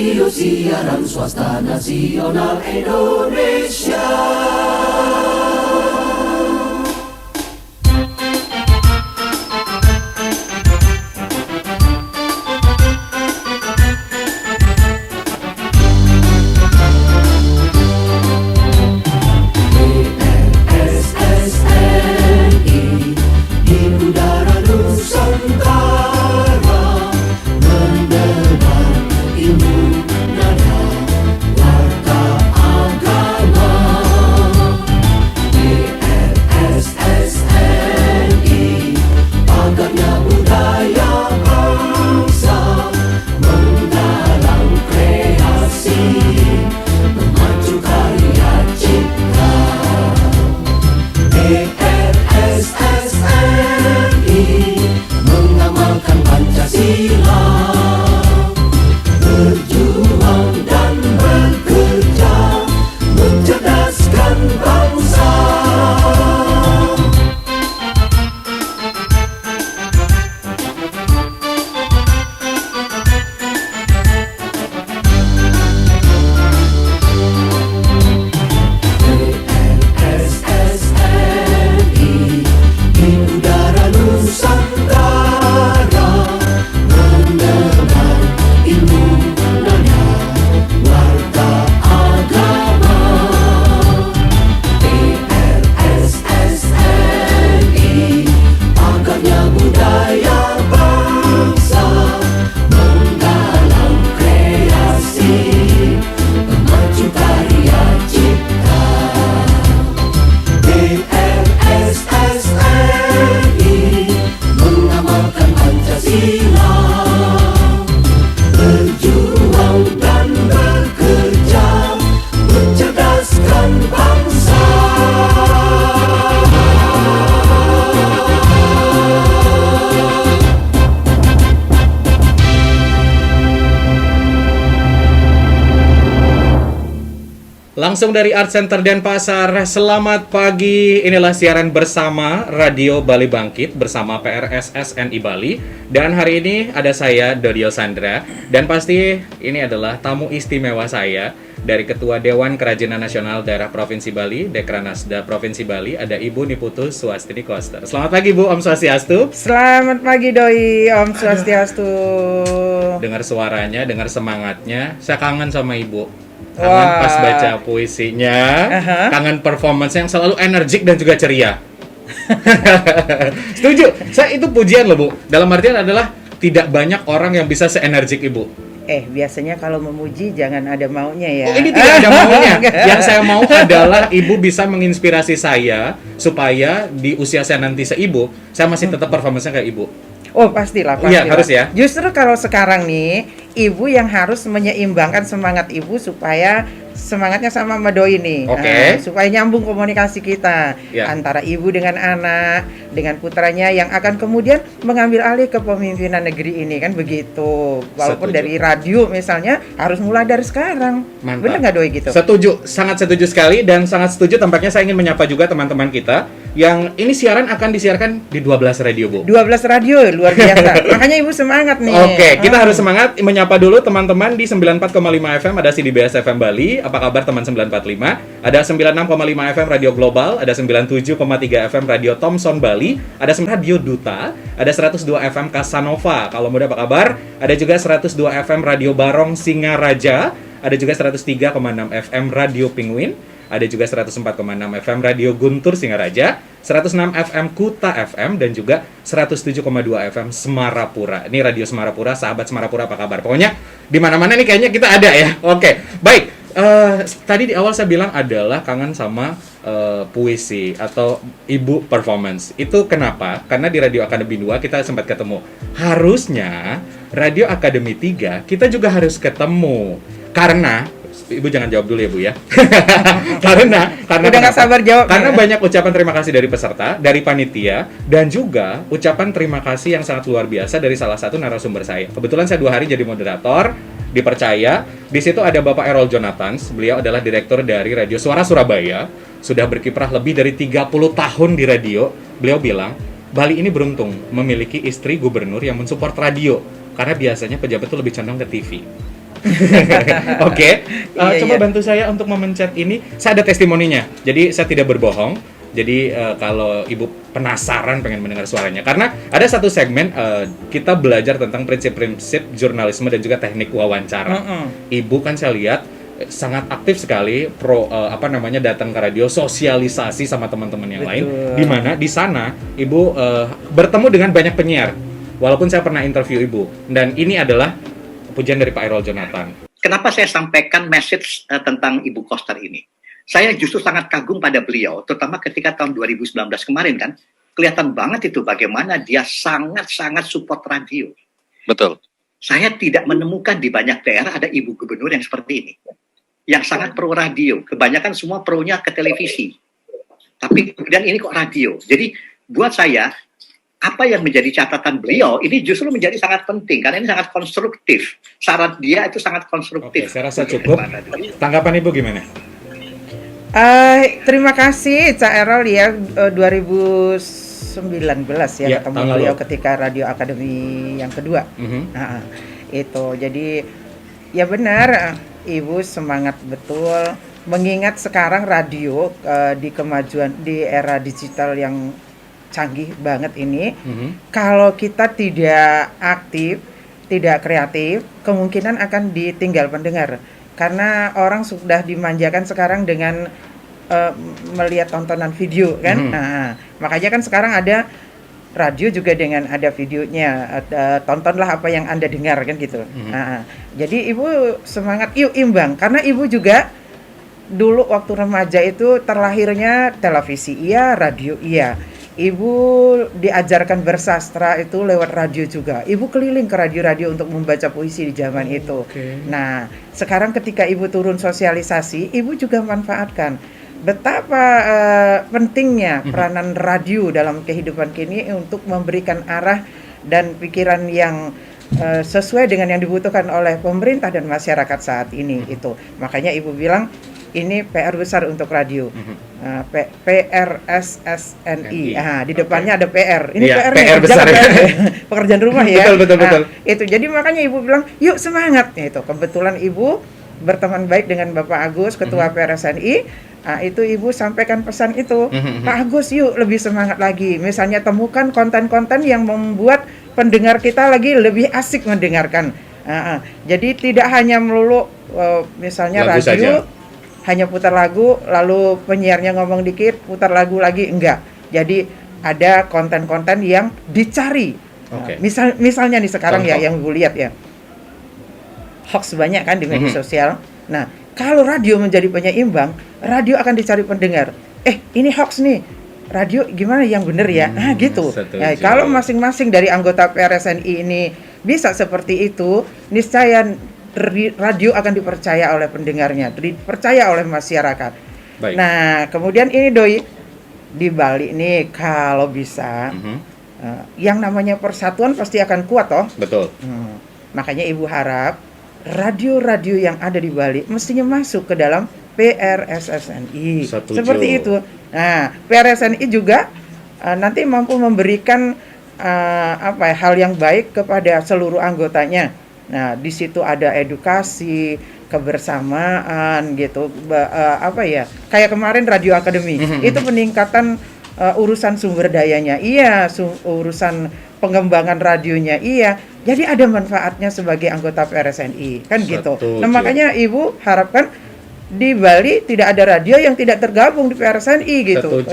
Radio Siaran Swasta Nasional Indonesia. Langsung dari Art Center Denpasar, selamat pagi. Inilah siaran bersama Radio Bali Bangkit bersama PRSSNI Bali. Dan hari ini ada saya, Dodio Sandra. Dan pasti ini adalah tamu istimewa saya dari Ketua Dewan Kerajinan Nasional Daerah Provinsi Bali, Dekranasda Provinsi Bali, ada Ibu Niputus Swastini Koster. Selamat pagi Bu, Om Swastiastu. Selamat pagi Doi, Om Swastiastu. Dengar suaranya, dengar semangatnya, saya kangen sama Ibu. Kangen pas baca puisinya, kangen performance yang selalu energik dan juga ceria. Setuju, saya itu pujian loh Bu. Dalam artian adalah tidak banyak orang yang bisa se-energik Ibu. Biasanya kalau memuji jangan ada maunya ya. Oh, ini tidak ada maunya. Yang saya mau adalah Ibu bisa menginspirasi saya supaya di usia saya nanti seibu, saya masih tetap performance-nya kayak Ibu. Oh pastilah. Iya harus ya. Justru kalau sekarang nih, ibu yang harus menyeimbangkan semangat ibu supaya semangatnya sama sama Doi nih. Supaya nyambung komunikasi kita antara ibu dengan anak, dengan putranya yang akan kemudian mengambil alih kepemimpinan negeri ini kan begitu. Walaupun dari radio misalnya harus mulai dari sekarang. Mantap. Bener nggak Doi gitu? Setuju, sangat setuju sekali dan sangat setuju. Tampaknya saya ingin menyapa juga teman-teman kita yang ini siaran akan disiarkan di 12 radio Bu. 12 radio luar biasa. Makanya ibu semangat nih. Oke, kita harus semangat menyapa dulu teman-teman di 94,5 FM ada CDBS FM Bali. Apa kabar teman 945? Ada 96,5 FM Radio Global, ada 97,3 FM Radio Thomson Bali, ada Radio Duta, ada 102 FM Casanova. Kalau muda apa kabar? Ada juga 102 FM Radio Barong Singaraja, ada juga 103,6 FM Radio Penguin, ada juga 104,6 FM Radio Guntur Singaraja, 106 FM Kuta FM, dan juga 107,2 FM Semarapura. Ini Radio Semarapura, sahabat Semarapura apa kabar? Pokoknya di mana-mana nih kayaknya kita ada ya. Oke, baik. Tadi di awal saya bilang adalah kangen sama puisi atau ibu performance. Itu kenapa? Karena di Radio Akademi 2 kita sempat ketemu. Harusnya Radio Akademi 3 kita juga harus ketemu. Karena Ibu jangan jawab dulu ya Bu ya. karena udah nggak sabar jawab. Karena banyak ucapan terima kasih dari peserta, dari panitia, dan juga ucapan terima kasih yang sangat luar biasa dari salah satu narasumber saya. Kebetulan saya 2 hari jadi moderator, dipercaya. Di situ ada Bapak Errol Jonathans. Beliau adalah direktur dari Radio Suara Surabaya. Sudah berkiprah lebih dari 30 tahun di radio. Beliau bilang, Bali ini beruntung memiliki istri gubernur yang mensupport radio. Karena biasanya pejabat itu lebih condong ke TV. Oke. Coba Iya. bantu saya untuk memencet ini. Saya ada testimoninya. Jadi saya tidak berbohong. Jadi kalau Ibu penasaran pengen mendengar suaranya, karena ada satu segmen kita belajar tentang prinsip-prinsip jurnalisme dan juga teknik wawancara. Ibu kan saya lihat sangat aktif sekali datang ke radio, sosialisasi sama teman-teman yang lain. Di mana di sana Ibu bertemu dengan banyak penyiar. Walaupun saya pernah interview Ibu, dan ini adalah pujian dari Pak Errol Jonathan. Kenapa saya sampaikan message tentang Ibu Koster ini? Saya justru sangat kagum pada beliau, terutama ketika tahun 2019 kemarin kan, kelihatan banget itu bagaimana dia sangat-sangat support radio. Betul. Saya tidak menemukan di banyak daerah ada ibu gubernur yang seperti ini. Yang sangat pro radio. Kebanyakan semua pro-nya ke televisi. Tapi kemudian ini kok radio. Jadi buat saya, apa yang menjadi catatan beliau, ini justru menjadi sangat penting. Karena ini sangat konstruktif. Saran dia itu sangat konstruktif. Oke, saya rasa cukup. Tanggapan Ibu gimana? Terima kasih Cak Errol ya, 2019 ya ketemu beliau ketika Radio Akademi yang kedua. Itu jadi ya benar, Ibu semangat betul mengingat sekarang radio di kemajuan di era digital yang canggih banget ini. Kalau kita tidak aktif, tidak kreatif, kemungkinan akan ditinggal pendengar. Karena orang sudah dimanjakan sekarang dengan melihat tontonan video kan. Nah, makanya kan sekarang ada radio juga dengan ada videonya. Tontonlah apa yang Anda dengar kan gitu. Nah, jadi Ibu semangat, yuk imbang. Karena Ibu juga dulu waktu remaja itu terlahirnya televisi iya, radio iya. Ibu diajarkan bersastra itu lewat radio juga. Ibu keliling ke radio-radio untuk membaca puisi di zaman itu. Nah, sekarang ketika Ibu turun sosialisasi, Ibu juga manfaatkan betapa pentingnya peranan radio dalam kehidupan kini untuk memberikan arah dan pikiran yang sesuai dengan yang dibutuhkan oleh pemerintah dan masyarakat saat ini. Itu makanya Ibu bilang ini PR besar untuk radio. PRSSNI. Di depannya ada PR. Ini PR besar. Pekerjaan rumah ya. Betul. Itu jadi makanya Ibu bilang, "Yuk semangat." Itu kebetulan Ibu berteman baik dengan Bapak Agus, Ketua PRSNI. Itu Ibu sampaikan pesan itu. Pak Agus, yuk lebih semangat lagi. Misalnya temukan konten-konten yang membuat pendengar kita lagi lebih asik mendengarkan. Jadi tidak hanya melulu misalnya lagu radio saja. Hanya putar lagu, lalu penyiarnya ngomong dikit, putar lagu lagi, enggak. Jadi ada konten-konten yang dicari. Misalnya nih sekarang ya, yang Ibu lihat ya, hoax banyak kan di media sosial. Nah, kalau radio menjadi penyeimbang, radio akan dicari pendengar. Ini hoax nih, radio gimana yang benar ya? Gitu. Ya, kalau masing-masing dari anggota PRSNI ini bisa seperti itu, niscaya radio akan dipercaya oleh pendengarnya, dipercaya oleh masyarakat. Baik. Nah, kemudian ini Doi, di Bali nih kalau bisa, yang namanya persatuan pasti akan kuat toh. Betul. Makanya Ibu harap radio-radio yang ada di Bali mestinya masuk ke dalam PRSSNI. Seperti itu. Nah, PRSSNI juga nanti mampu memberikan hal yang baik kepada seluruh anggotanya. Nah, di situ ada edukasi, kebersamaan gitu. Kayak kemarin Radio Akademi. Itu peningkatan urusan sumber dayanya. Iya, urusan pengembangan radionya. Iya. Jadi ada manfaatnya sebagai anggota PRSNI, kan gitu. Nah, makanya Ibu harapkan di Bali tidak ada radio yang tidak tergabung di PRSNI gitu.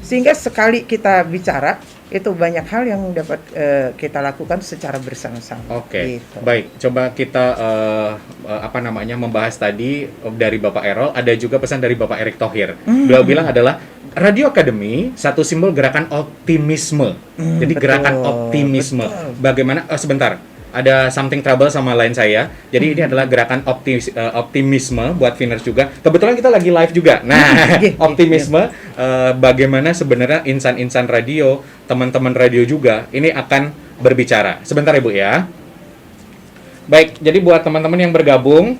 Sehingga sekali kita bicara itu banyak hal yang dapat kita lakukan secara bersama-sama. Gitu. Baik, coba kita membahas tadi dari Bapak Errol, ada juga pesan dari Bapak Erick Thohir. Beliau bilang adalah Radio Akademi satu simbol gerakan optimisme. Jadi betul, gerakan optimisme. Betul. Bagaimana? Sebentar. Ada something trouble sama line saya. Jadi ini adalah gerakan optimisme buat Viners juga. Kebetulan kita lagi live juga. Nah, optimisme bagaimana sebenarnya insan-insan radio, teman-teman radio juga ini akan berbicara. Sebentar Ibu ya. Baik, jadi buat teman-teman yang bergabung,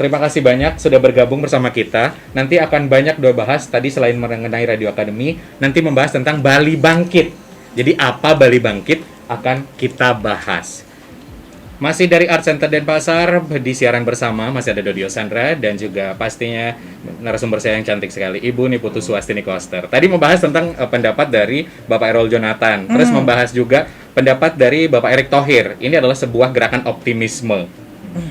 terima kasih banyak sudah bergabung bersama kita. Nanti akan banyak bahas tadi selain mengenai Radio Akademi, nanti membahas tentang Bali Bangkit. Jadi apa Bali Bangkit akan kita bahas. Masih dari Art Center Denpasar, di siaran bersama masih ada Dodio Sandra dan juga pastinya narasumber saya yang cantik sekali, Ibu Niputu Swastini Koster. Tadi membahas tentang pendapat dari Bapak Errol Jonathan, terus membahas juga pendapat dari Bapak Erick Thohir. Ini adalah sebuah gerakan optimisme.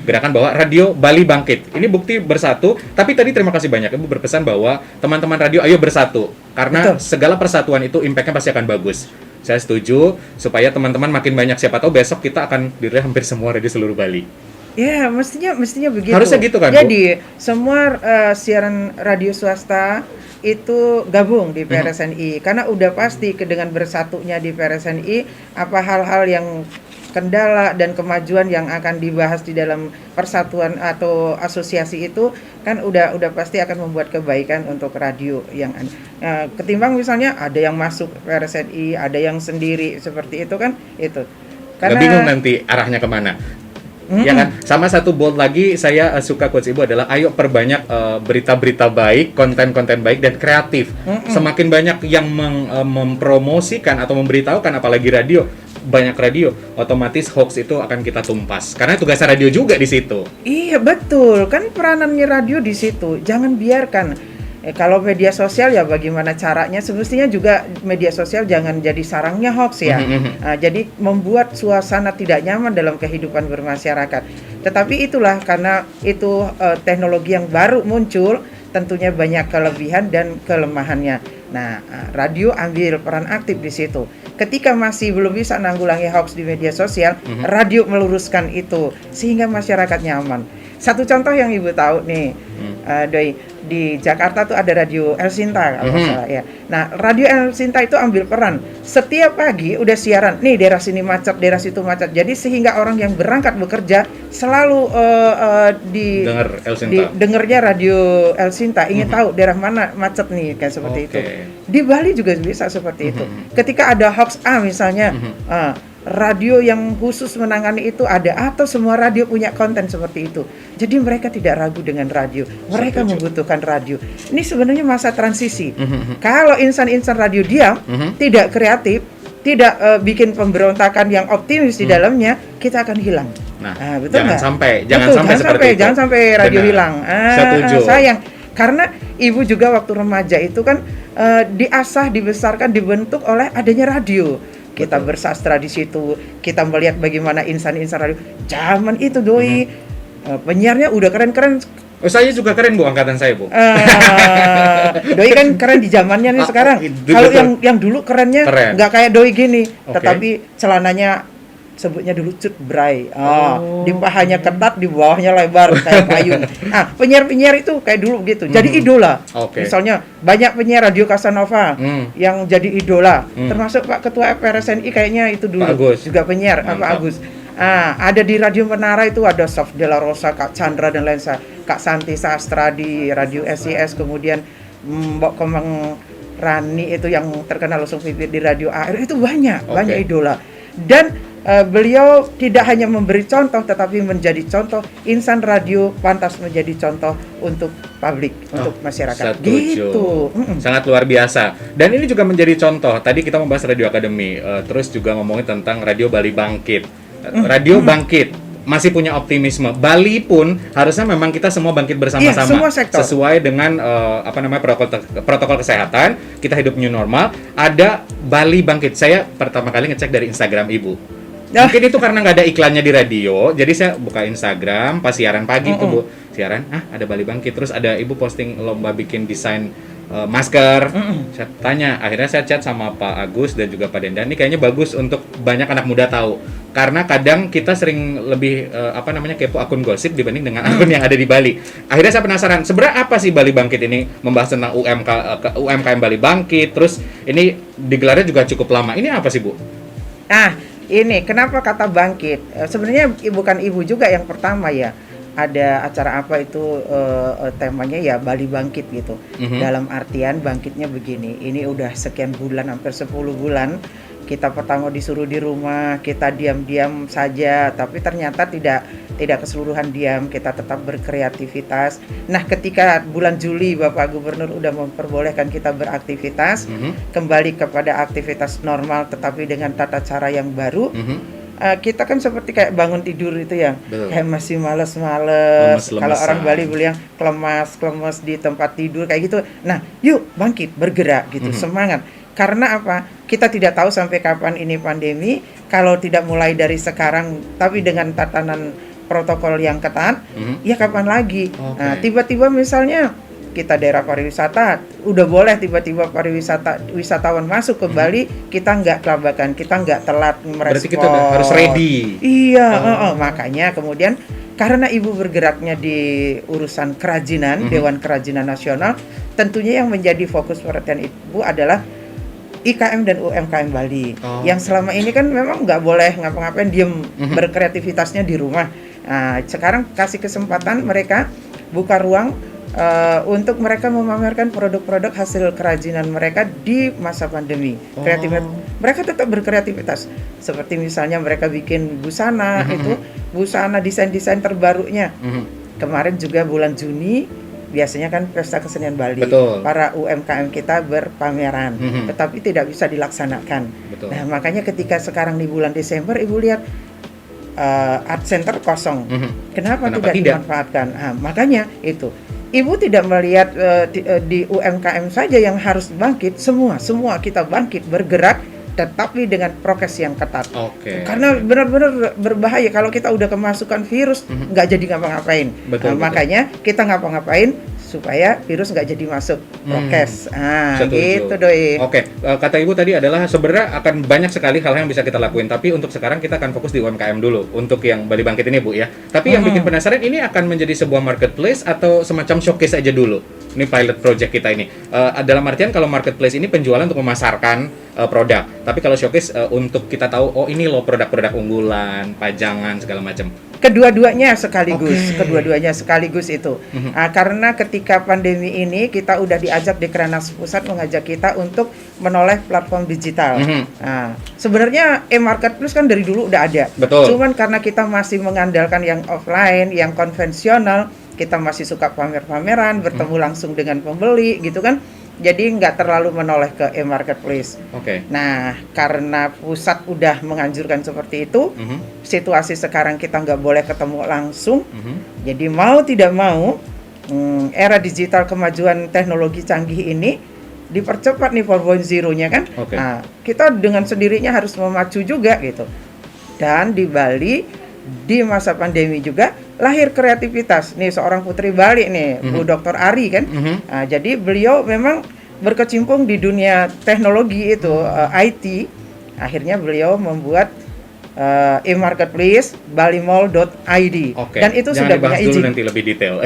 Gerakan bahwa radio Bali bangkit. Ini bukti bersatu, tapi tadi terima kasih banyak Ibu berpesan bahwa teman-teman radio ayo bersatu. Karena segala persatuan itu impact-nya pasti akan bagus. Saya setuju, supaya teman-teman makin banyak. Siapa tahu besok kita akan dirilis hampir semua radio seluruh Bali. Ya, mestinya begitu. Harusnya gitu kan, Jadi, semua siaran radio swasta itu gabung di PRSNI. Karena udah pasti dengan bersatunya di PRSNI, apa hal-hal yang kendala dan kemajuan yang akan dibahas di dalam persatuan atau asosiasi itu kan udah pasti akan membuat kebaikan untuk radio yang ketimbang misalnya ada yang masuk PRSNI, ada yang sendiri seperti itu kan itu. Karena bingung nanti arahnya kemana. Ya kan? Sama satu bold lagi saya suka quotes Ibu adalah ayo perbanyak berita-berita baik, konten-konten baik dan kreatif. Semakin banyak yang mempromosikan atau memberitahukan apalagi radio, banyak radio, otomatis hoax itu akan kita tumpas. Karena tugasnya radio juga di situ. Iya betul, kan peranannya radio di situ. Jangan biarkan. Kalau media sosial ya bagaimana caranya? Semestinya juga media sosial jangan jadi sarangnya hoax ya. Jadi membuat suasana tidak nyaman dalam kehidupan bermasyarakat. Tetapi itulah karena itu teknologi yang baru muncul, tentunya banyak kelebihan dan kelemahannya. Nah, radio ambil peran aktif di situ. Ketika masih belum bisa nanggulangi hoax di media sosial, radio meluruskan itu sehingga masyarakat nyaman. Satu contoh yang Ibu tahu nih, Doi, di Jakarta tuh ada radio El Sinta kalau salah ya. Nah, radio El Sinta itu ambil peran setiap pagi udah siaran. Nih daerah sini macet, daerah situ macet. Jadi sehingga orang yang berangkat bekerja selalu dengar El Sinta. Dengernya radio El Sinta, ingin tahu daerah mana macet nih kayak seperti itu. Di Bali juga bisa seperti itu. Ketika ada hoax A misalnya, radio yang khusus menangani itu ada, atau semua radio punya konten seperti itu. Jadi mereka tidak ragu dengan radio. Mereka membutuhkan radio. Ini sebenarnya masa transisi. Kalau insan-insan radio diam, tidak kreatif, tidak bikin pemberontakan yang optimis di dalamnya, kita akan hilang. Nah, betul jangan nggak? sampai seperti itu. Jangan sampai radio hilang. Setuju. Sayang. Karena Ibu juga waktu remaja itu kan diasah, dibesarkan, dibentuk oleh adanya radio. Kita bersastra di situ, kita melihat bagaimana insan-insan radio zaman itu, Doi. Penyiarnya udah keren-keren. Oh, saya juga keren Bu, angkatan saya Bu. Doi kan keren di zamannya nih sekarang. Kalau yang dulu kerennya nggak kayak Doi gini, tetapi celananya sebutnya dulu cut bray. Di pahanya ketat, di bawahnya lebar kayak payung. Penyiar-penyiar itu kayak dulu gitu. Jadi idola. Misalnya banyak penyiar radio Casanova yang jadi idola. Termasuk Pak Ketua FRSNI kayaknya itu dulu. Pak Agus. Juga penyiar, Pak Agus. Ada di Radio Menara itu ada Sof De La Rosa, Kak Chandra dan lain sebagainya. Kak Santi Sastra di Radio SIS, kemudian Mbok Kemeng Rani itu yang terkenal langsung pipit di Radio AR. Itu banyak idola. Dan beliau tidak hanya memberi contoh, tetapi menjadi contoh. Insan radio pantas menjadi contoh untuk publik, untuk masyarakat. Setuju. Gitu. Sangat luar biasa. Dan ini juga menjadi contoh. Tadi kita membahas Radio Akademi, terus juga ngomongin tentang Radio Bali Bangkit. Radio bangkit, masih punya optimisme. Bali pun harusnya memang kita semua bangkit bersama-sama. Semua sektor. Sesuai dengan protokol kesehatan. Kita hidup new normal. Ada Bali Bangkit. Saya pertama kali ngecek dari Instagram Ibu. Mungkin itu karena nggak ada iklannya di radio, jadi saya buka Instagram pas siaran pagi tuh Bu, siaran, ada Bali Bangkit, terus ada Ibu posting lomba bikin desain masker. Saya tanya, akhirnya saya chat sama Pak Agus dan juga Pak Dendan, ini kayaknya bagus untuk banyak anak muda tahu, karena kadang kita sering lebih kepo akun gosip dibanding dengan akun yang ada di Bali. Akhirnya saya penasaran, sebenarnya apa sih Bali Bangkit ini, membahas tentang UMKM Bali Bangkit, terus ini digelarnya juga cukup lama. Ini apa sih Bu? Ini kenapa kata bangkit? Sebenarnya bukan Ibu juga yang pertama ya. Ada acara apa itu temanya ya Bali Bangkit gitu. Dalam artian bangkitnya begini. Ini udah sekian bulan, hampir 10 bulan. Kita pertama disuruh di rumah, kita diam-diam saja, tapi ternyata tidak keseluruhan diam, kita tetap berkreativitas. Nah, ketika bulan Juli Bapak Gubernur udah memperbolehkan kita beraktivitas, kembali kepada aktivitas normal tetapi dengan tata cara yang baru. kita kan seperti kayak bangun tidur itu ya, Betul. kayak masih males-males. Kalau orang Lemes-lemesan. Bali bilang klemas di tempat tidur kayak gitu. Nah, yuk bangkit, bergerak gitu, semangat. Karena apa? Kita tidak tahu sampai kapan ini pandemi. Kalau tidak mulai dari sekarang, tapi dengan tatanan protokol yang ketat, ya kapan lagi? Oke. Nah, tiba-tiba misalnya kita daerah pariwisata, udah boleh tiba-tiba wisatawan masuk ke Bali, kita nggak kelabakan, kita nggak telat merespon. Berarti kita udah harus ready. Iya, makanya kemudian karena Ibu bergeraknya di urusan kerajinan, Dewan Kerajinan Nasional, tentunya yang menjadi fokus perhatian Ibu adalah IKM dan UMKM Bali. Yang selama ini kan memang nggak boleh ngapa-ngapain, diem berkreativitasnya di rumah. Nah, sekarang kasih kesempatan mereka, buka ruang untuk mereka memamerkan produk-produk hasil kerajinan mereka di masa pandemi. Mereka tetap berkreativitas. Seperti misalnya mereka bikin busana, itu busana desain-desain terbarunya. Kemarin juga bulan Juni, biasanya kan Pesta Kesenian Bali. Betul. Para UMKM kita berpameran, tetapi tidak bisa dilaksanakan. Betul. Nah, makanya ketika sekarang di bulan Desember, Ibu lihat art center kosong. Kenapa tidak dimanfaatkan? Nah, makanya itu. Ibu tidak melihat di UMKM saja yang harus bangkit, semua kita bangkit, bergerak, tetapi dengan prokes yang ketat. Karena benar-benar berbahaya kalau kita udah kemasukan virus, nggak jadi ngapa-ngapain. Betul. Makanya kita ngapa-ngapain supaya virus nggak jadi masuk prokes. Gitu Doi. Kata Ibu tadi adalah sebenarnya akan banyak sekali hal yang bisa kita lakuin, tapi untuk sekarang kita akan fokus di UMKM dulu untuk yang Bali Bangkit ini, Bu ya. Tapi yang bikin penasaran, ini akan menjadi sebuah marketplace atau semacam showcase aja dulu? Ini pilot project kita ini. Dalam artian kalau marketplace ini penjualan untuk memasarkan produk, tapi kalau showcase untuk kita tahu, oh ini loh produk-produk unggulan, pajangan segala macam. Kedua-duanya sekaligus itu. Karena ketika pandemi ini kita udah diajak di Krenas Pusat mengajak kita untuk menoleh platform digital. Sebenarnya e-marketplace kan dari dulu udah ada. Betul. Cuman karena kita masih mengandalkan yang offline, yang konvensional, kita masih suka pamer-pameran, bertemu langsung dengan pembeli gitu kan. Jadi nggak terlalu menoleh ke e-marketplace. Nah, karena pusat udah menganjurkan seperti itu, situasi sekarang kita nggak boleh ketemu langsung. Jadi mau tidak mau, era digital kemajuan teknologi canggih ini dipercepat nih 4.0-nya kan. Nah, kita dengan sendirinya harus memacu juga gitu. Dan di Bali, di masa pandemi juga lahir kreativitas nih seorang putri Bali nih, Bu Dr. Ari kan. Nah, jadi beliau memang berkecimpung di dunia teknologi itu, IT. Akhirnya beliau membuat e-marketplace balimall.id. Dan itu sudah punya izin. Dulu nanti lebih detail.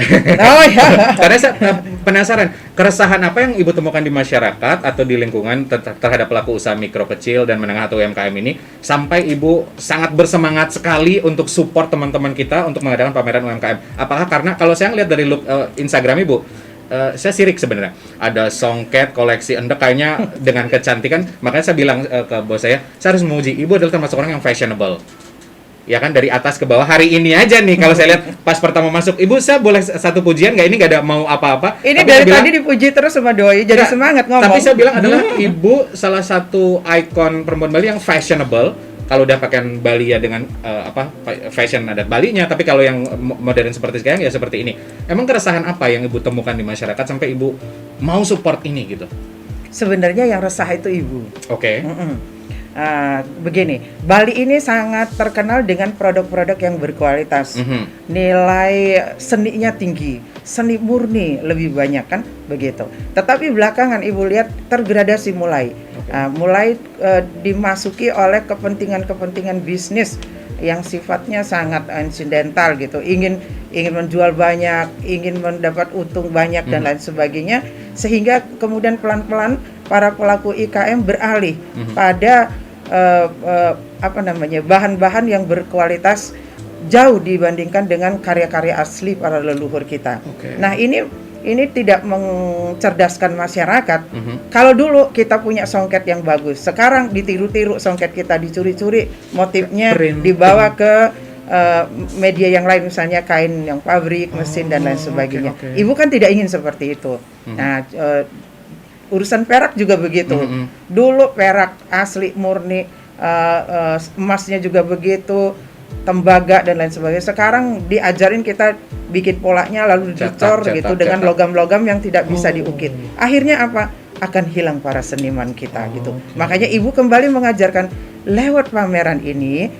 Karena saya penasaran, keresahan apa yang Ibu temukan di masyarakat atau di lingkungan terhadap pelaku usaha mikro kecil dan menengah atau UMKM ini sampai Ibu sangat bersemangat sekali untuk support teman-teman kita untuk mengadakan pameran UMKM. Apakah karena kalau saya lihat dari look Instagram Ibu, saya sirik sebenarnya. Ada songket, koleksi endek kayaknya dengan kecantikan. Makanya saya bilang ke bos saya harus memuji Ibu adalah termasuk orang yang fashionable. Ya kan, dari atas ke bawah. Hari ini aja nih kalau saya lihat pas pertama masuk, Ibu saya boleh satu pujian nggak? Ini nggak ada mau apa-apa. Ini dari tadi dipuji terus sama Doi, jadi semangat ngomong. Tapi saya bilang adalah Ibu salah satu ikon perempuan Bali yang fashionable. Kalau udah pakaian Bali ya dengan fashion adat Balinya, tapi kalau yang modern seperti sekarang ya seperti ini. Emang keresahan apa yang Ibu temukan di masyarakat sampai Ibu mau support ini gitu? Sebenarnya yang resah itu Ibu. Begini, Bali ini sangat terkenal dengan produk-produk yang berkualitas. Nilai seninya tinggi, seni murni lebih banyak kan begitu. Tetapi belakangan Ibu lihat tergradasi mulai dimasuki oleh kepentingan-kepentingan bisnis yang sifatnya sangat insidental gitu. Ingin menjual banyak, ingin mendapat untung banyak dan lain sebagainya, sehingga kemudian pelan-pelan para pelaku IKM beralih pada bahan-bahan yang berkualitas jauh dibandingkan dengan karya-karya asli para leluhur kita. Nah, ini tidak mencerdaskan masyarakat. Kalau dulu kita punya songket yang bagus, sekarang ditiru-tiru songket kita, dicuri-curi motifnya, dibawa ke media yang lain, misalnya kain yang pabrik, mesin dan lain sebagainya. Ibu kan tidak ingin seperti itu. Nah, urusan perak juga begitu. Dulu perak asli murni emasnya juga begitu, tembaga dan lain sebagainya. Sekarang diajarin kita bikin polanya lalu dicor gitu dengan logam-logam yang tidak bisa diukit. Akhirnya apa? Akan hilang para seniman kita gitu. Makanya Ibu kembali mengajarkan lewat pameran ini,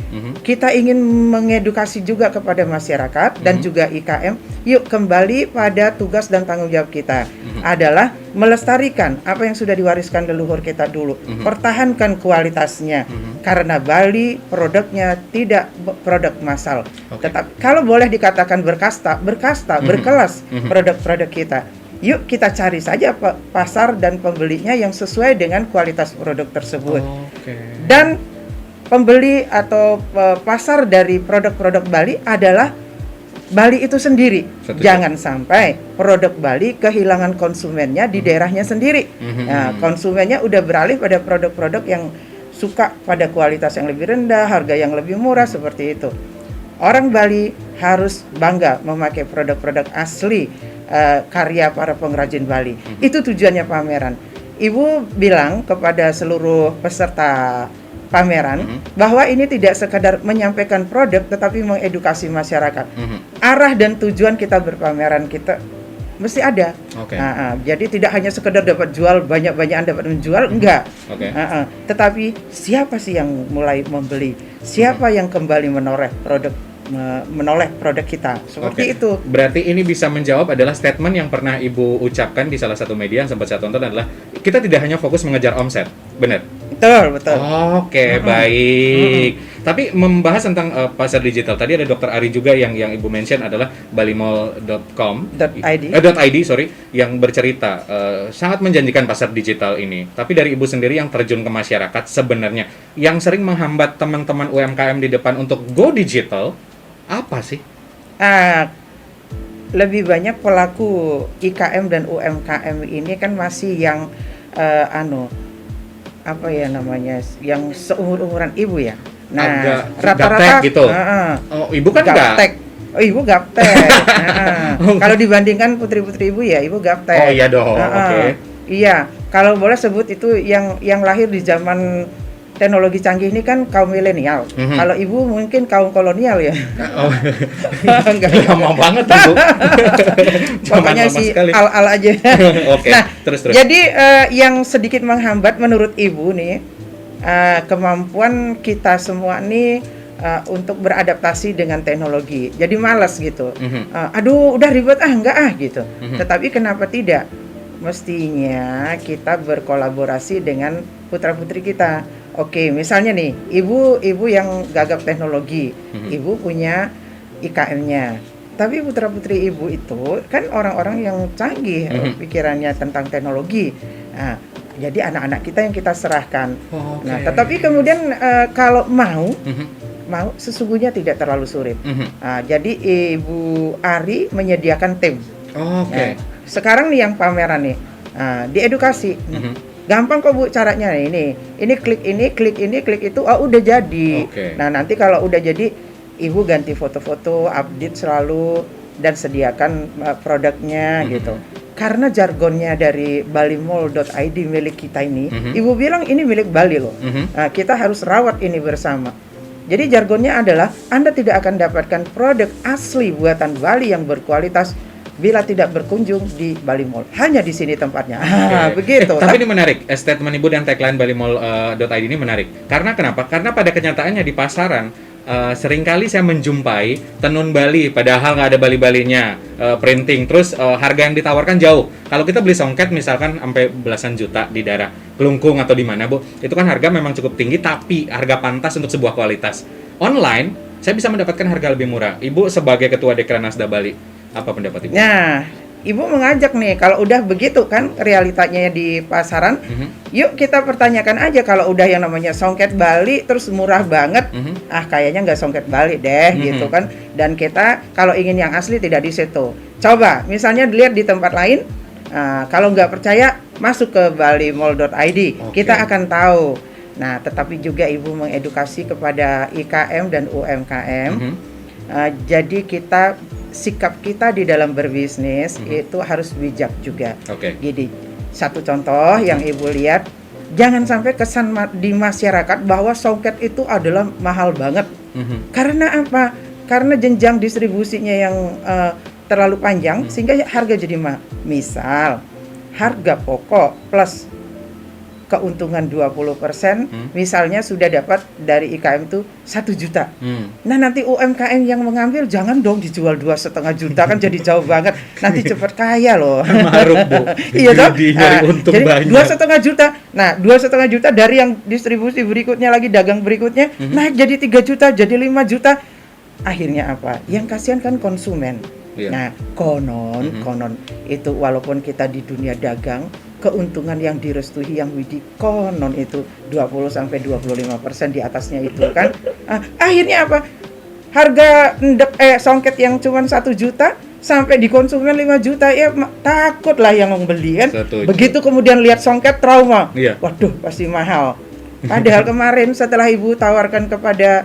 kita ingin mengedukasi juga kepada masyarakat dan juga IKM. Yuk kembali pada tugas dan tanggung jawab kita adalah melestarikan apa yang sudah diwariskan leluhur kita dulu. Pertahankan kualitasnya. Karena Bali produknya tidak produk massal. Tetapi kalau boleh dikatakan berkasta, berkelas produk-produk kita. Yuk kita cari saja pasar dan pembelinya yang sesuai dengan kualitas produk tersebut. Dan pembeli atau pasar dari produk-produk Bali adalah Bali itu sendiri. Jangan sampai produk Bali kehilangan konsumennya di daerahnya sendiri. Nah, konsumennya udah beralih pada produk-produk yang suka pada kualitas yang lebih rendah, harga yang lebih murah seperti itu. Orang Bali harus bangga memakai produk-produk asli karya para pengrajin Bali. Itu tujuannya pameran. Ibu bilang kepada seluruh peserta pameran bahwa ini tidak sekadar menyampaikan produk tetapi mengedukasi masyarakat. Arah dan tujuan kita berpameran kita mesti ada. Jadi tidak hanya sekedar dapat jual banyak-banyakan dapat menjual, enggak. Tetapi siapa sih yang mulai membeli? Siapa yang kembali menoleh produk kita seperti itu. Berarti ini bisa menjawab adalah statement yang pernah Ibu ucapkan di salah satu media yang sempat saya tonton adalah kita tidak hanya fokus mengejar omset, benar? Betul. Baik. Tapi membahas tentang pasar digital tadi ada Dr. Ari juga yang Ibu mention adalah balimall.com.id yang bercerita sangat menjanjikan pasar digital ini. Tapi dari Ibu sendiri yang terjun ke masyarakat sebenarnya yang sering menghambat teman-teman UMKM di depan untuk go digital apa sih? Lebih banyak pelaku IKM dan UMKM ini kan masih yang yang seumur-umuran Ibu ya. Nah, rata-rata gitu. Ibu kan gaptek. Ibu gaptek. Kalau dibandingkan putri-putri Ibu ya, Ibu gaptek. Oh iya dong. Iya, kalau boleh sebut itu yang lahir di zaman teknologi canggih ini kan kaum milenial. Kalau Ibu mungkin kaum kolonial ya. Enggak lama banget Ibu. Pokoknya si al-al aja. Nah, terus. Jadi yang sedikit menghambat menurut Ibu nih kemampuan kita semua nih untuk beradaptasi dengan teknologi. Jadi malas gitu. Aduh, udah ribet enggak gitu. Tetapi kenapa tidak? Mestinya kita berkolaborasi dengan putra-putri kita. Oke, misalnya nih, ibu yang gagap teknologi, Ibu punya IKM-nya. Tapi putra-putri Ibu itu kan orang-orang yang canggih pikirannya tentang teknologi. Nah, jadi anak-anak kita yang kita serahkan. Nah, tetapi kemudian kalau mau sesungguhnya tidak terlalu sulit. Jadi Ibu Ari menyediakan tim. Nah, sekarang nih yang pameran nih, diedukasi. Gampang kok Bu caranya ini klik ini, klik itu, udah jadi. Nah nanti kalau udah jadi, Ibu ganti foto-foto, update selalu dan sediakan produknya gitu. Karena jargonnya dari balimall.id milik kita ini, Ibu bilang ini milik Bali loh. Nah, kita harus rawat ini bersama. Jadi jargonnya adalah Anda tidak akan dapatkan produk asli buatan Bali yang berkualitas bila tidak berkunjung di Bali Mall. Hanya di sini tempatnya. Begitu. Tapi ini menarik. Statement Ibu dan tagline balimall.id ini menarik. Karena kenapa? Karena pada kenyataannya di pasaran seringkali saya menjumpai tenun Bali padahal nggak ada Bali-Balinya, printing. Terus harga yang ditawarkan jauh. Kalau kita beli songket misalkan sampai belasan juta di daerah Kelungkung atau di mana, Bu, itu kan harga memang cukup tinggi tapi harga pantas untuk sebuah kualitas. Online saya bisa mendapatkan harga lebih murah. Ibu sebagai ketua Dekranasda Bali, apa pendapat Ibu? Nah, Ibu mengajak nih, kalau udah begitu kan realitanya di pasaran, yuk kita pertanyakan aja kalau udah yang namanya songket Bali terus murah banget, kayaknya nggak songket Bali deh gitu kan. Dan kita kalau ingin yang asli tidak di situ. Coba, misalnya dilihat di tempat lain, kalau nggak percaya masuk ke balimall.id, kita akan tahu. Nah, tetapi juga Ibu mengedukasi kepada IKM dan UMKM. Jadi sikap kita di dalam berbisnis itu harus bijak juga. Jadi satu contoh yang Ibu lihat, jangan sampai kesan di masyarakat bahwa songket itu adalah mahal banget. Karena apa? Karena jenjang distribusinya yang terlalu panjang sehingga harga jadi mahal. Misal harga pokok plus keuntungan 20%, misalnya sudah dapat dari IKM itu 1 juta. Nah nanti UMKM yang mengambil jangan dong dijual 2,5 juta, kan jadi jauh banget. Nanti cepat kaya loh. Maruk, Bu. Iya toh? Untung jadi banyak. 2,5 juta. Nah 2,5 juta dari yang distribusi berikutnya lagi, dagang berikutnya naik jadi 3 juta, jadi 5 juta. Akhirnya apa? Yang kasihan kan konsumen. Nah konon itu walaupun kita di dunia dagang, keuntungan yang direstui yang Widi konon itu 20-25% di atasnya itu kan. Akhirnya apa? Harga songket yang cuma 1 juta sampai di konsumen 5 juta, ya takut lah yang membeli kan. Begitu kemudian lihat songket trauma. Waduh, pasti mahal. Padahal kemarin setelah Ibu tawarkan kepada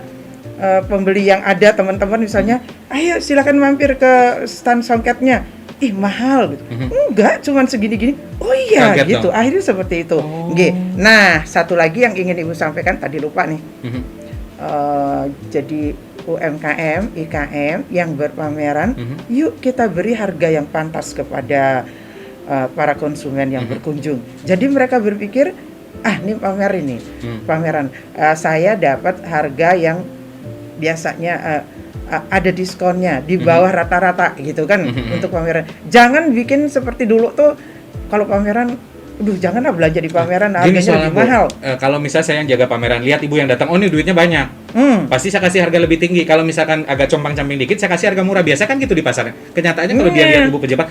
pembeli yang ada, teman-teman misalnya, ayo silakan mampir ke stand songketnya. Mahal gitu. Enggak, cuman segini-gini. Oh iya, kaget gitu. Dong. Akhirnya seperti itu. Nah, satu lagi yang ingin Ibu sampaikan, tadi lupa nih. Jadi UMKM, IKM yang berpameran, yuk kita beri harga yang pantas kepada para konsumen yang berkunjung. Jadi mereka berpikir, ini pameran. Saya dapat harga yang biasanya ada diskonnya di bawah rata-rata gitu kan untuk pameran. Jangan bikin seperti dulu tuh kalau pameran, janganlah belanja di pameran, harganya lebih mahal. Kalau misalnya saya yang jaga pameran, lihat Ibu yang datang, ini duitnya banyak. Pasti saya kasih harga lebih tinggi. Kalau misalkan agak compang-camping dikit, saya kasih harga murah. Biasa kan gitu di pasarnya. Kenyataannya kalau dia lihat Ibu pejabat,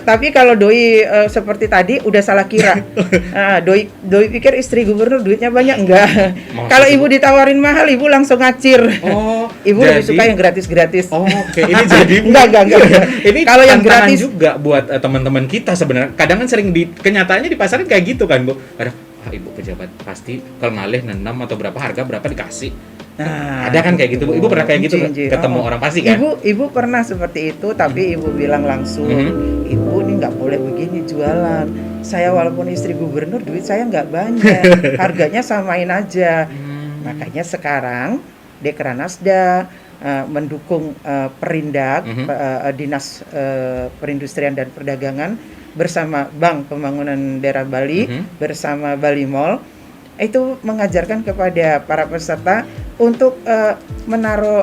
tapi kalau doi seperti tadi udah salah kira. Doi pikir istri gubernur duitnya banyak, enggak. Kalau Ibu ditawarin mahal, Ibu langsung ngacir. Ibu lebih suka yang gratis-gratis. Oke. Ini jadi enggak. Ini kalau yang gratis juga buat teman-teman kita sebenarnya. Kadang kan sering kenyataannya di pasaran kayak gitu kan, Bu. Kadang Ibu pejabat pasti kalau ngalih 6 atau berapa harga berapa dikasih. Ada kan kayak gitu, Bu. Ibu pernah kayak gitu ketemu orang pasti kan? Ibu pernah seperti itu, tapi Ibu bilang langsung, Ibu ini nggak boleh begini jualan. Saya walaupun istri gubernur, duit saya nggak banyak, harganya samain aja. Makanya sekarang Dekranasda mendukung Perindak, Dinas Perindustrian dan Perdagangan bersama Bank Pembangunan Daerah Bali, bersama Bali Mall, itu mengajarkan kepada para peserta untuk menaruh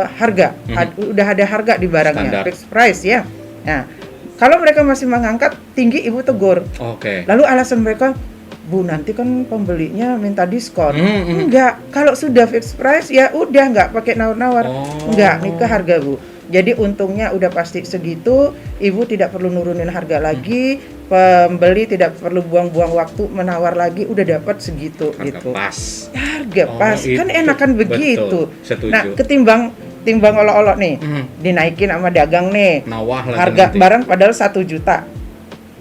harga. Udah ada harga di barangnya, fixed price ya. Nah, kalau mereka masih mengangkat tinggi, Ibu tegur. Lalu alasan mereka, Bu, nanti kan pembelinya minta diskon. Enggak, kalau sudah fixed price ya udah, nggak pakai nawar-nawar. Enggak, ini ke harga, Bu. Jadi untungnya udah pasti segitu, Ibu tidak perlu nurunin harga lagi, pembeli tidak perlu buang-buang waktu menawar lagi, udah dapat segitu harga gitu. Harga pas, kan enakan begitu. Nah, ketimbang olok-olok nih, dinaikin sama dagang nih, harga barang padahal 1 juta,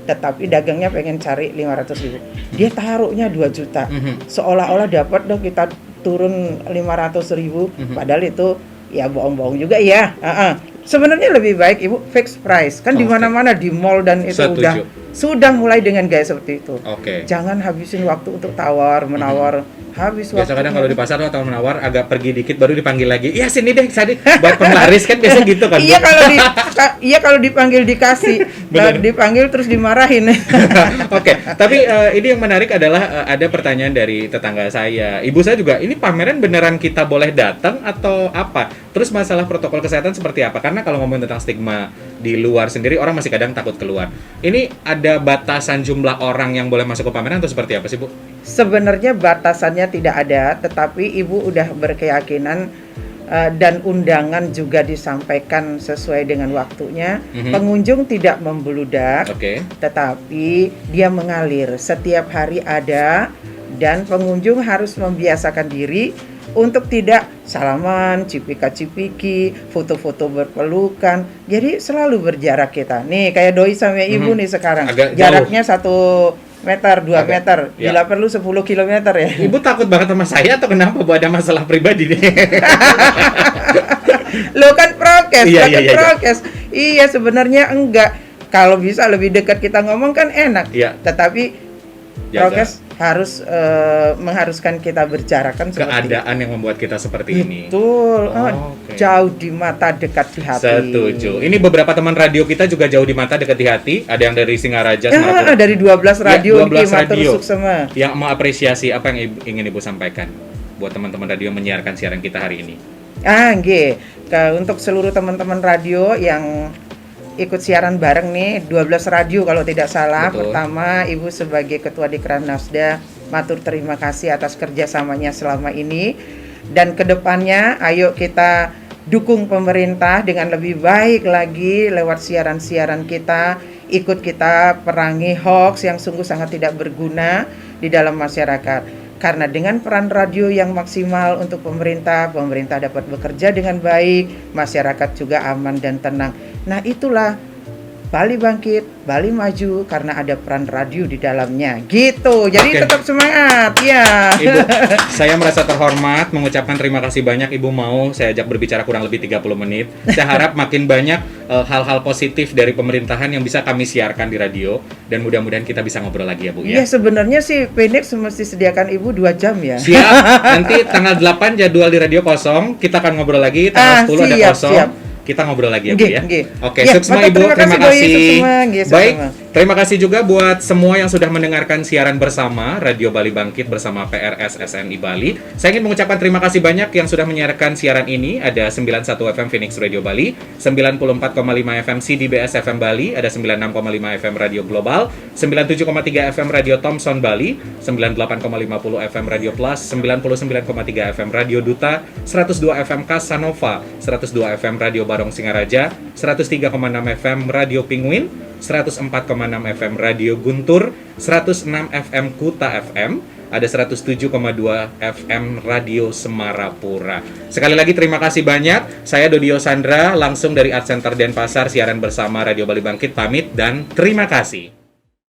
tetapi dagangnya pengen cari 500.000, dia taruhnya 2 juta, seolah-olah dapat dong kita turun 500.000, padahal itu ya bohong-bohong juga ya. Sebenarnya lebih baik Ibu fixed price. Kan di mana-mana di mall dan itu sudah mulai dengan gaya seperti itu. Jangan habisin waktu untuk tawar menawar. Habis waktu. Biasa kadang kalau di pasar tuh atau menawar agak pergi dikit baru dipanggil lagi. Iya sini deh, buat penglaris kan biasa gitu kan. Iya kalau dipanggil dikasih, dipanggil terus dimarahin. Tapi ini yang menarik adalah ada pertanyaan dari tetangga saya. Ibu saya juga, ini pameran beneran kita boleh datang atau apa? Terus masalah protokol kesehatan seperti apa? Karena kalau ngomongin tentang stigma di luar sendiri, orang masih kadang takut keluar. Ini ada batasan jumlah orang yang boleh masuk ke pameran atau seperti apa sih, Bu? Sebenarnya batasannya tidak ada, tetapi Ibu udah berkeyakinan dan undangan juga disampaikan sesuai dengan waktunya. Pengunjung tidak membludak, tetapi dia mengalir. Setiap hari ada, dan pengunjung harus membiasakan diri untuk tidak salaman, cipika-cipiki, foto-foto berpelukan. Jadi selalu berjarak kita. Nih kayak Doi sama Ibu nih sekarang. Jaraknya 1 meter, 2 meter, bila perlu 10 kilometer ya. Ibu takut banget sama saya atau kenapa, Bu? Ada masalah pribadi nih? Lo kan prokes, prokes. Iya, sebenarnya enggak. Kalau bisa lebih dekat kita ngomong kan enak. Tetapi prokes harus mengharuskan kita berjarak kan keadaan yang membuat kita seperti ini. Betul. Jauh di mata, dekat di hati. Setuju. Ini beberapa teman radio kita juga jauh di mata, dekat di hati. Ada yang dari Singaraja, Semarang. Dari 12 radio, 12 radio semua. Yang mau apresiasi, apa yang ingin Ibu sampaikan buat teman-teman radio yang menyiarkan siaran kita hari ini? Untuk seluruh teman-teman radio yang ikut siaran bareng nih, 12 radio kalau tidak salah. Betul. Pertama, Ibu sebagai Ketua Dikran Nasda, matur terima kasih atas kerjasamanya selama ini. Dan kedepannya, ayo kita dukung pemerintah dengan lebih baik lagi lewat siaran-siaran kita. Ikut kita perangi hoax yang sungguh sangat tidak berguna di dalam masyarakat. Karena dengan peran radio yang maksimal untuk pemerintah dapat bekerja dengan baik, masyarakat juga aman dan tenang. Nah, itulah Bali bangkit, Bali maju karena ada peran radio di dalamnya. Gitu. Jadi tetap semangat ya. Ibu, saya merasa terhormat mengucapkan terima kasih banyak Ibu mau saya ajak berbicara kurang lebih 30 menit. Saya harap makin banyak hal-hal positif dari pemerintahan yang bisa kami siarkan di radio dan mudah-mudahan kita bisa ngobrol lagi ya Bu ya. Iya, sebenarnya sih Phoenix mesti sediakan Ibu 2 jam ya. Siap. Nanti tanggal 8 jadwal di radio kosong, kita akan ngobrol lagi. Tanggal 10 ada kosong. Siap. Kita ngobrol lagi ya Bu ya. Oke, sukses Ibu, terima kasih. Baik, terima kasih juga buat semua yang sudah mendengarkan siaran bersama Radio Bali Bangkit bersama PRS SNI Bali. Saya ingin mengucapkan terima kasih banyak yang sudah menyiarkan siaran ini. Ada 91 FM Phoenix Radio Bali, 94,5 FM CDBS FM Bali, ada 96,5 FM Radio Global, 97,3 FM Radio Thomson Bali, 98,50 FM Radio Plus, 99,3 FM Radio Duta, 102 FM Casanova, 102 FM Radio Barong Singaraja, 103,6 FM Radio Penguin, 104,6 FM Radio Guntur, 106 FM Kuta FM, ada 107,2 FM Radio Semarapura. Sekali lagi terima kasih banyak. Saya Dodio Sandra langsung dari Art Center Denpasar siaran bersama Radio Bali Bangkit pamit dan terima kasih.